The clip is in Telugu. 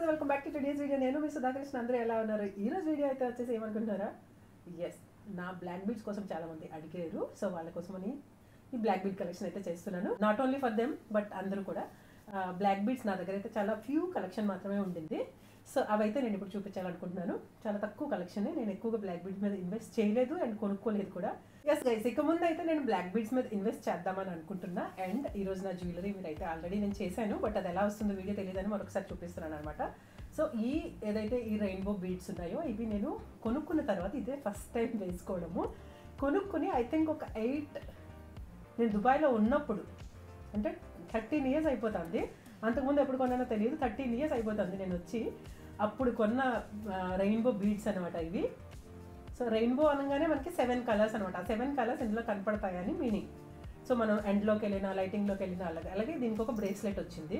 Welcome back to today's video. నేను మీ సుధాకృష్ణ. అందరూ ఎలా ఉన్నారు? ఈ రోజు వీడియో అయితే వచ్చేసి ఏమనుకుంటున్నారా, ఎస్, నా బ్లాక్ బీడ్స్ కోసం చాలా మంది అడిగారు. సో వాళ్ళ కోసమని ఈ బ్లాక్ బీడ్ కలెక్షన్ అయితే చేస్తున్నాను. Not only for them but అందరూ కూడా. బ్లాక్ బీడ్స్ నా దగ్గర అయితే చాలా ఫ్యూ కలెక్షన్ మాత్రమే ఉండింది. సో అవైతే నేను ఇప్పుడు చూపించాలనుకుంటున్నాను. చాలా తక్కువ కలెక్షన్. నేను ఎక్కువగా బ్లాక్ బీడ్స్ మీద ఇన్వెస్ట్ చేయలేదు అండ్ కొనుక్కోలేదు కూడా. ఎస్ గైస్, ఇక ముందు అయితే నేను బ్లాక్ బీడ్స్ మీద ఇన్వెస్ట్ చేద్దామని అనుకుంటున్నా. అండ్ ఈ రోజు నా జ్యువెలరీ మీరు అయితే ఆల్రెడీ నేను చేశాను, బట్ అది ఎలా వస్తుందో వీడియో తెలియదని మరొకసారి చూపిస్తున్నాను అనమాట. సో ఏదైతే ఈ రెయిన్బో బీడ్స్ ఉన్నాయో ఇవి నేను కొనుక్కున్న తర్వాత ఇదే ఫస్ట్ టైం వేసుకోవడము. కొనుక్కుని ఐ థింక్ ఒక 8 నేను దుబాయ్లో ఉన్నప్పుడు, అంటే 13 years అయిపోతుంది. అంతకుముందు ఎప్పుడు కొన్నానో తెలియదు. 13 years అయిపోతుంది నేను వచ్చి. అప్పుడు కొన్న రెయిన్బో బీడ్స్ అనమాట ఇవి. సో రెయిన్బో అనగానే మనకి 7 కలర్స్ అనమాట. ఆ 7 కలర్స్ ఇందులో కనపడతాయని మీనింగ్. సో మనం ఎండ్లోకి వెళ్ళినా లైటింగ్లోకి వెళ్ళినా అలాగే దీనికి ఒక బ్రేస్లెట్ వచ్చింది.